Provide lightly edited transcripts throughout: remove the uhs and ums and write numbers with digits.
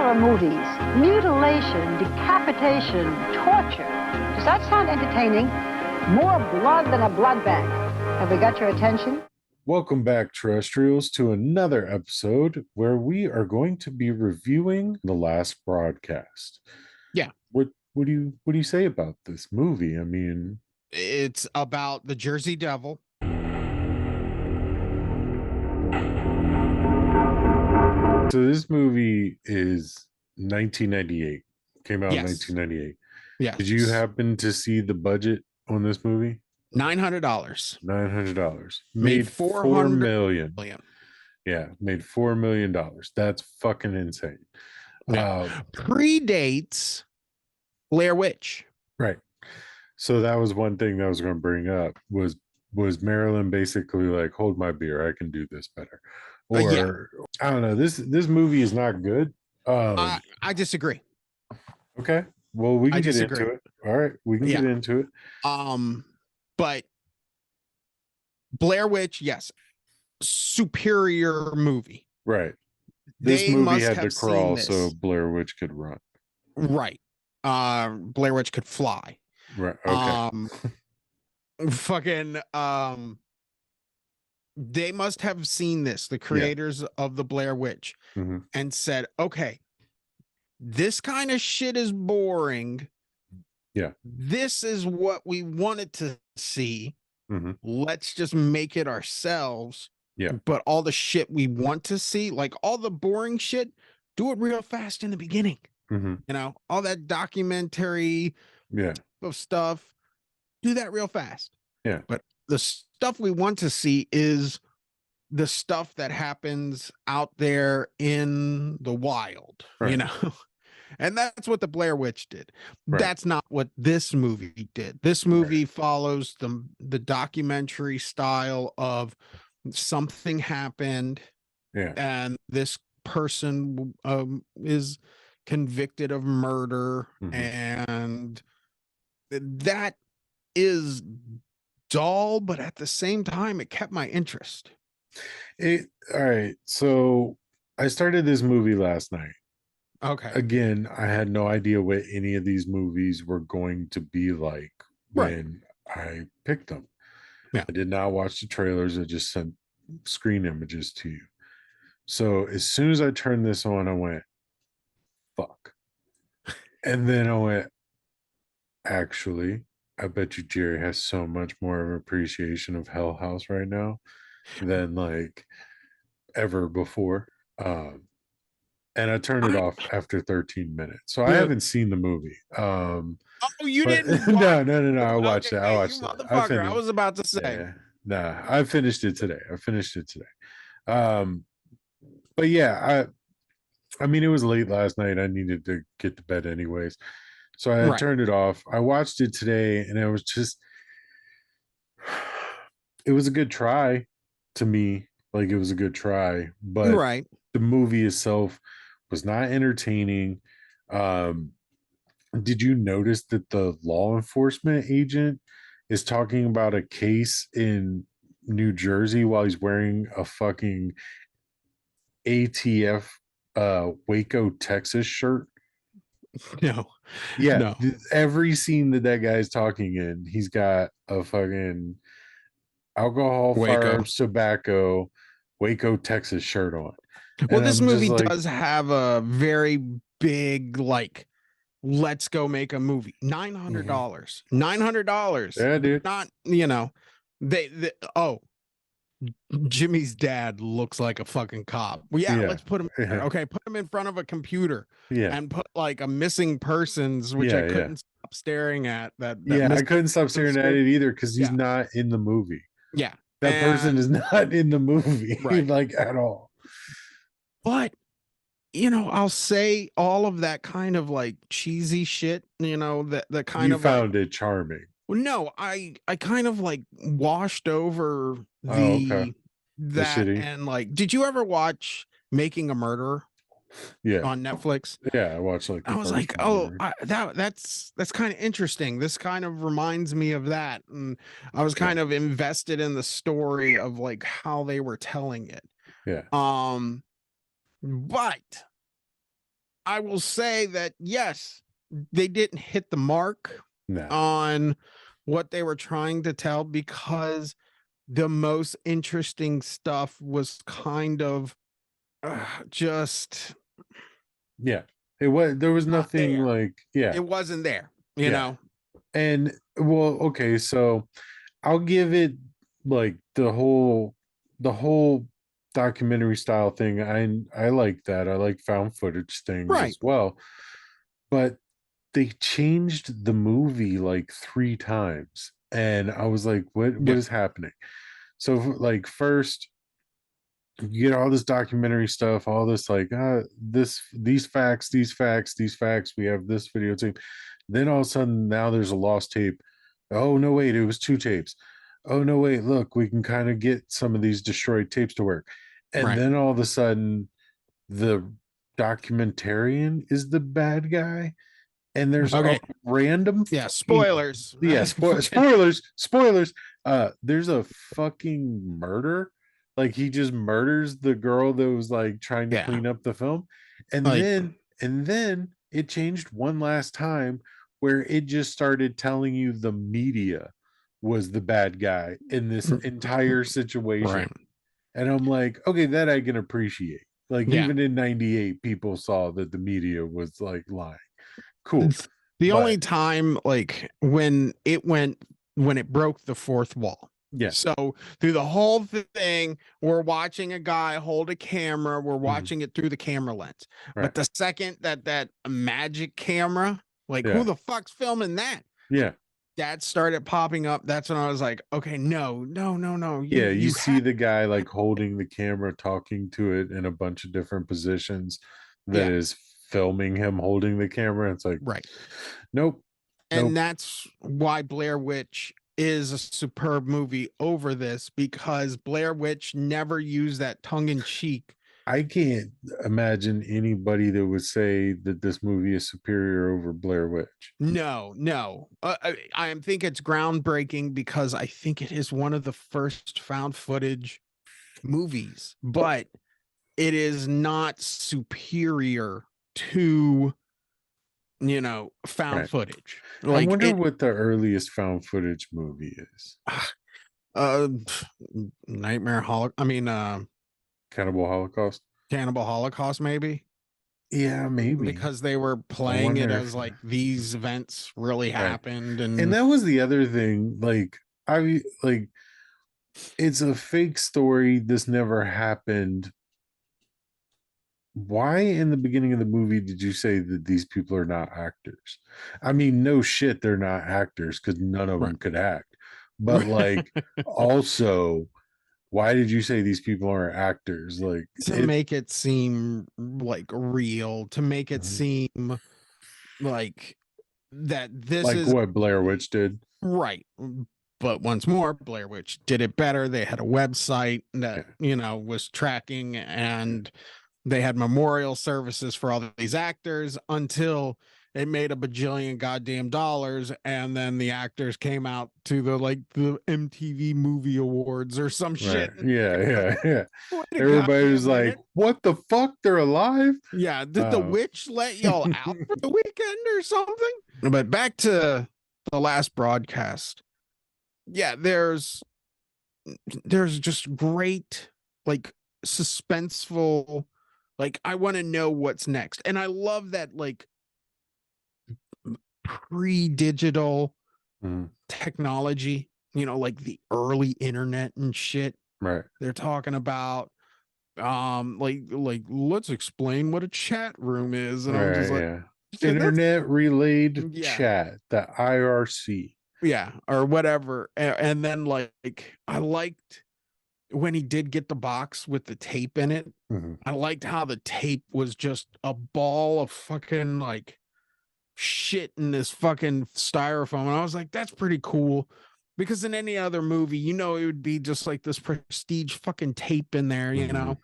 horror movies, mutilation, decapitation, torture. Does that sound entertaining? More blood than a blood bank. Have we got your attention? Welcome back, terrestrials, to another episode where we are going to be reviewing The Last Broadcast. Yeah. What do you say about this movie? I mean, It's about the Jersey Devil. So this movie is 1998. Came out in 1998. Yeah. Did you happen to see the budget on this movie? $900. $900. Made $4 million. million. Yeah, made $4 million. That's fucking insane. Yeah. Predates Blair Witch. Right. So that was one thing that I was going to bring up was Marilyn basically like, hold my beer, I can do this better. Or I don't know. This movie is not good. I disagree. Okay. Well, we can get into it. All right, we can get into it. But Blair Witch, yes, superior movie. Right. This movie had to crawl so Blair Witch could run. Right. Blair Witch could fly. Right. Okay. They must have seen this, the creators of the Blair Witch, and said, okay, this kind of shit is boring. Yeah. This is what we wanted to see. Let's just make it ourselves. Yeah. But all the shit we want to see, like all the boring shit, do it real fast in the beginning. You know, all that documentary of stuff, do that real fast. Yeah. But the stuff we want to see is the stuff that happens out there in the wild, you know? And that's what the Blair Witch did. Right. That's not what this movie did. This movie follows the documentary style of something happened and this person is convicted of murder, and that is dull, but at the same time it kept my interest. All right, so I started this movie last night. Okay. Again, I had no idea what any of these movies were going to be like when I picked them. I did not watch the trailers. I just sent screen images to you. So as soon as I turned this on, I went, fuck. And then I went, actually, I bet you Jerry has so much more of an appreciation of Hell House right now than like ever before. And I turned it off after 13 minutes. So I haven't seen the movie. You didn't? No. I watched it. I watched it. I was about to say. I finished it today. But yeah, I mean, it was late last night. I needed to get to bed anyways. So I turned it off. I watched it today, and it was just, it was a good try to me. Like, it was a good try, but the movie itself was not entertaining. Did you notice that the law enforcement agent is talking about a case in New Jersey while he's wearing a fucking ATF Waco, Texas shirt? No. Yeah. No. Every scene that guy's talking in, he's got a fucking alcohol, firearms, tobacco, Waco, Texas shirt on. Well, this movie does have a very big, like, let's go make a movie. $900. $900. Yeah, dude. Not, you know, Jimmy's dad looks like a fucking cop. Well, let's put him there. Okay, put him in front of a computer and put like a missing persons, which I couldn't stop staring at. I couldn't stop staring at it either because he's not in the movie. Yeah. That person is not in the movie, like at all. But, you know, I'll say all of that kind of like cheesy shit, you know, that kind you of found it charming. Well, no, I kind of like washed over that and like, did you ever watch Making a Murderer? Yeah, on Netflix. Yeah, I watched like. I was like, that's kind of interesting. This kind of reminds me of that, and I was kind of invested in the story of like how they were telling it. Yeah. But I will say that yes, they didn't hit the mark No. on what they were trying to tell, because the most interesting stuff was kind of just Yeah. There was not nothing there. like, yeah. It wasn't there, you Yeah. know. And well, okay, so I'll give it like the whole documentary style thing. I like that. I like found footage things Right. as well. But they changed the movie like 3 times. And I was like, what Yeah. is happening? So like first you get all this documentary stuff, all this like these facts, we have this videotape. Then all of a sudden now there's a lost tape. Oh no, wait, it was 2 tapes. Oh no, wait, look, we can kind of get some of these destroyed tapes to work. And Right. then all of a sudden the documentarian is the bad guy, and there's a Okay. random Yeah. fucking, Spoilers. yeah, spoilers. There's a fucking murder. Like he just murders the girl that was like trying to Yeah. clean up the film. And Like, then it changed one last time where it just started telling you the media was the bad guy in this entire situation. right. And I'm like, okay, that I can appreciate. Like Yeah. even in 98 people saw that the media was like lying. Cool. The But only time, like, when it broke the fourth wall. yeah. So through the whole thing, we're watching a guy hold a camera. We're watching it through the camera lens. Right. But the second that magic camera, like, Yeah. who the fuck's filming that? Yeah. That started popping up. That's when I was like, okay, no. You see the guy like holding the camera, talking to it in a bunch of different positions that is filming him holding the camera. It's like, right. Nope. And that's why Blair Witch is a superb movie over this, because Blair Witch never used that tongue in cheek. I can't imagine anybody that would say that this movie is superior over Blair Witch. No. I think it's groundbreaking because I think it is one of the first found footage movies, but it is not superior to, found footage. Like, I wonder what the earliest found footage movie is. Nightmare Holocaust. Cannibal Holocaust. Cannibal Holocaust, maybe. Yeah, maybe, because they were playing it as like these events really happened, and that was the other thing. Like, it's a fake story. This never happened. Why in the beginning of the movie did you say that these people are not actors? I mean, no shit, they're not actors because none of them could act. But like, also, why did you say these people aren't actors? Like, to make it seem like real, to make it seem like that this like is what Blair Witch did. Right. But once more, Blair Witch did it better. They had a website that, was tracking, and they had memorial services for all these actors until it made a bajillion goddamn dollars, and then the actors came out to the MTV Movie Awards or some shit. Yeah. Everybody was like, "What the fuck? They're alive?" Yeah, did the witch let y'all out for the weekend or something? But back to the last broadcast. Yeah, there's just great, like, suspenseful, like, I want to know what's next. And I love that, like, pre-digital technology, like the early internet and shit. Right. They're talking about let's explain what a chat room is. And I'm just like, internet relayed chat, the IRC. Yeah, or whatever. And then like I liked when he did get the box with the tape in it. I liked how the tape was just a ball of fucking like shit in this fucking styrofoam. And I was like, that's pretty cool. Because in any other movie, it would be just like this prestige fucking tape in there,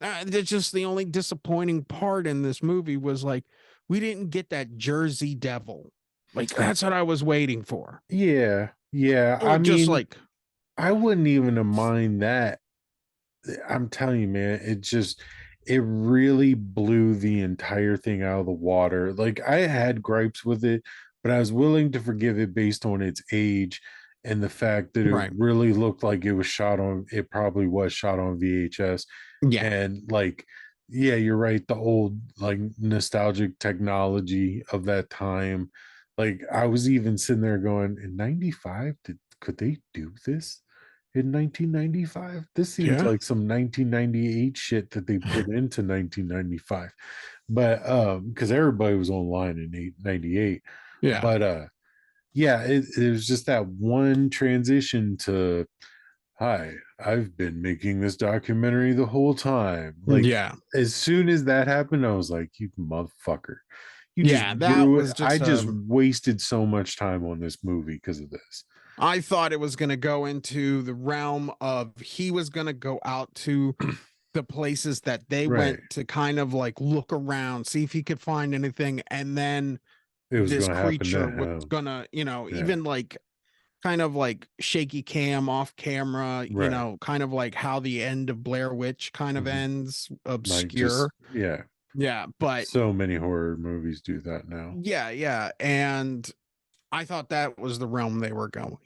That's just the only disappointing part in this movie was like, we didn't get that Jersey Devil. Like, that's what I was waiting for. Yeah. Or I mean, like, I wouldn't even mind that. I'm telling you, man, it really blew the entire thing out of the water. Like I had gripes with it, but I was willing to forgive it based on its age and the fact that it Right. really looked like it probably was shot on VHS. Yeah. And like, yeah, you're right. The old like nostalgic technology of that time. Like I was even sitting there going, in 95, could they do this? In 1995, this seems Yeah. like some 1998 shit that they put into 1995, but because everybody was online in 98, Yeah. but yeah, it was just that one transition to, hi, I've been making this documentary the whole time. Like Yeah. as soon as that happened, I was like, you motherfucker, you just Yeah. That ruined, was I just just wasted so much time on this movie because of this. I thought it was going to go into the realm of he was going to go out to the places that they Right, went to kind of like look around, see if he could find anything. And then it was this going to happen to creature was him. gonna, Yeah, even like kind of like shaky cam off camera, right. kind of like how the end of Blair Witch kind of Mhm. ends, Like just, obscure. yeah, Yeah. But so many horror movies do that now. yeah, yeah. And I thought that was the realm they were going.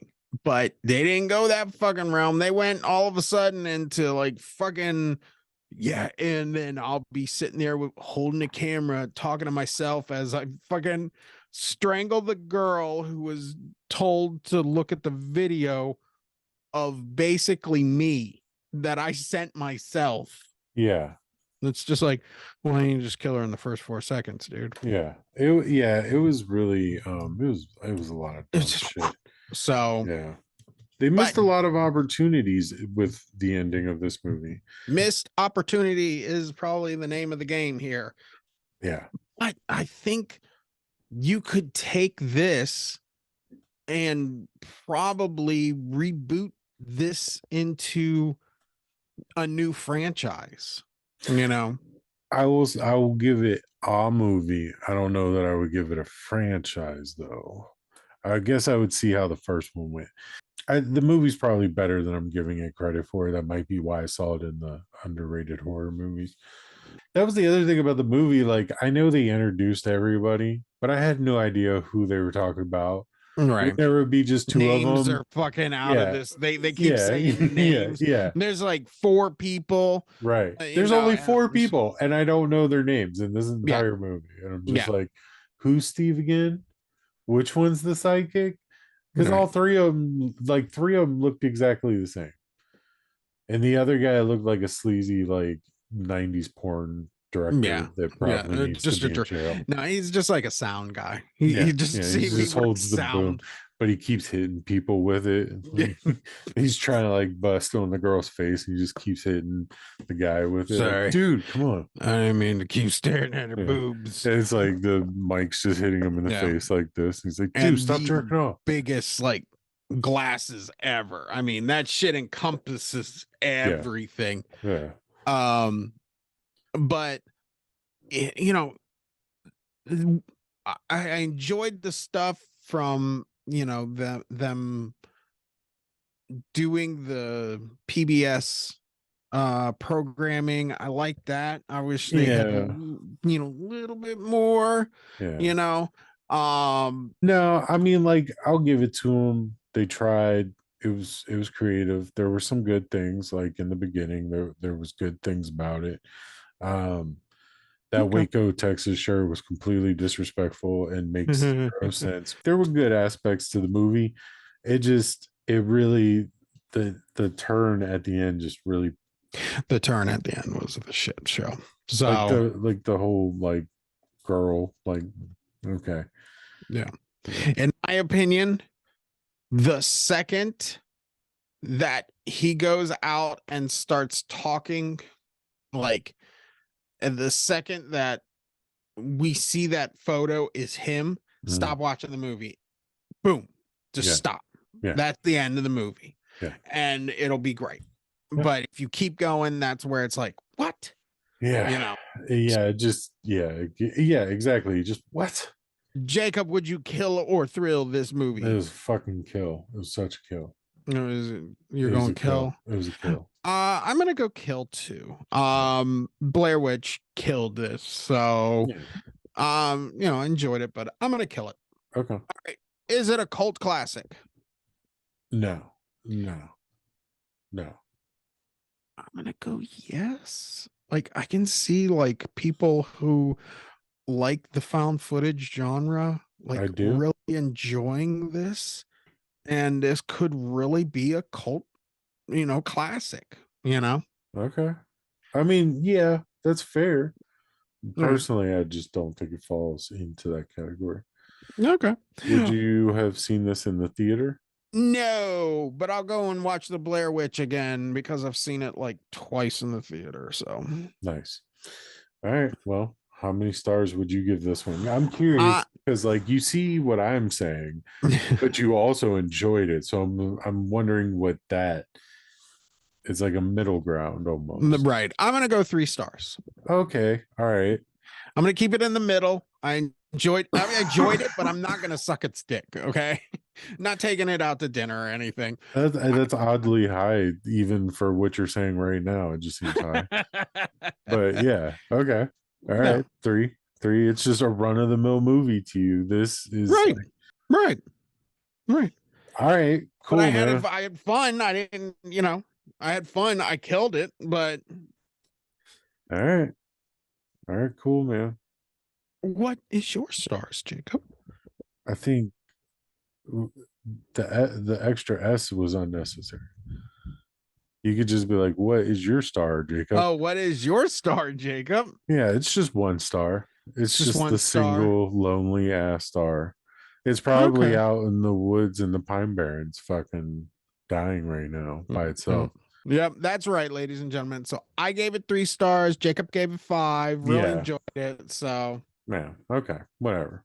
But they didn't go that fucking realm. They went all of a sudden into like fucking, yeah. And then I'll be sitting there with holding the camera, talking to myself as I fucking strangle the girl who was told to look at the video of basically me that I sent myself. Yeah, It's just like, why don't you just kill her in the first 4 seconds, dude? it was really it was a lot of dumb It's shit. so, Yeah, they but missed a lot of opportunities with the ending of this movie. missed opportunity is probably the name of the game here. Yeah, But I think you could take this and probably reboot this into a new franchise. I will give it a movie. I don't know that I would give it a franchise though. I guess I would see how the first one went. The movie's probably better than I'm giving it credit for. That might be why I saw it in the underrated horror movies. That was the other thing about the movie. Like, I know they introduced everybody, but I had no idea who they were talking about. Right. There would be just two of Names them. are fucking out of Yeah, this. They keep yeah, saying yeah, names. yeah. There's like 4 people. Right. There's only 4 people, and I don't know their names in this Yeah. entire movie. And I'm just Yeah. like, who's Steve again? Which one's the sidekick? Because Right. all three of them looked exactly the same. And the other guy looked like a sleazy, like 90s porn director Yeah. that Yeah. probably needs to Just be in jail. no, he's just like a sound guy. He Yeah, just he he just works holds the boom, sound. but he keeps hitting people with it. Yeah. He's trying to like bust on the girl's face, and he just keeps hitting the guy with it. Like, Sorry. dude, come on. I didn't mean to keep staring at her Yeah. boobs. And it's like the mic's just hitting him in the Yeah. face like this. He's like, dude, And stop the jerking off. biggest like glasses ever. I mean, that shit encompasses everything. Yeah. But I enjoyed the stuff from them doing the PBS programming. I like that. I wish they had a little bit more. Yeah. Um No, I mean, like, I'll give it to them. They tried. It was creative. There were some good things, like in the beginning. There was good things about it. Um, that Okay. Waco, Texas shirt was completely disrespectful and makes zero sense. There were good aspects to the movie. It really the turn at the end just really, the turn at the end was the shit show. like So the whole like girl, like, okay. yeah. In my opinion, the second that he goes out and starts talking, like, and the second that we see that photo is him, stop watching the movie. Boom. Just stop. Yeah. That's the end of the movie. Yeah. And it'll be great. Yeah. But if you keep going, that's where it's like, what? Yeah. Yeah, exactly. Just what? Jacob, would you kill or thrill this movie? It was a fucking kill. It was such a kill. You're It was going a to kill? It was a kill. I'm gonna go kill 2. Blair Witch killed this, so enjoyed it, but I'm gonna kill it. Okay. All right. Is it a cult classic? No. No. No. I'm gonna go yes. Like I can see like people who like the found footage genre, like I do. really enjoying this, and this could really be a cult, classic, Okay. I mean, yeah, that's fair. Right. Personally, I just don't think it falls into that category. Okay. Would you have seen this in the theater? No, but I'll go and watch the Blair Witch again because I've seen it like twice in the theater. So Nice. All right. Well, how many stars would you give this one? I'm curious because, like, you see what I'm saying, but you also enjoyed it. So I'm wondering what that is, like a middle ground almost. Right. I'm gonna go 3 stars. Okay. All right. I'm gonna keep it in the middle. I enjoyed it, but I'm not gonna suck its dick. Okay. Not taking it out to dinner or anything. That's oddly high, even for what you're saying right now. It just seems high. But yeah. Okay. All right. No. 3. It's just a run of the mill movie to you. This is right. All right. Cool. But I had fun. I didn't, I had fun. I killed it, but all right. All right, cool, man. What is your stars, Jacob? I think the extra S was unnecessary. You could just be like, "What is your star, Jacob?" Oh, what is your star, Jacob? Yeah, it's just 1 star. It's just the single lonely ass star. It's probably out in the woods in the Pine Barrens, fucking dying right now by itself. Yep, that's right, ladies and gentlemen. So I gave it 3 stars. Jacob gave it 5. Really enjoyed it. So yeah, okay, whatever.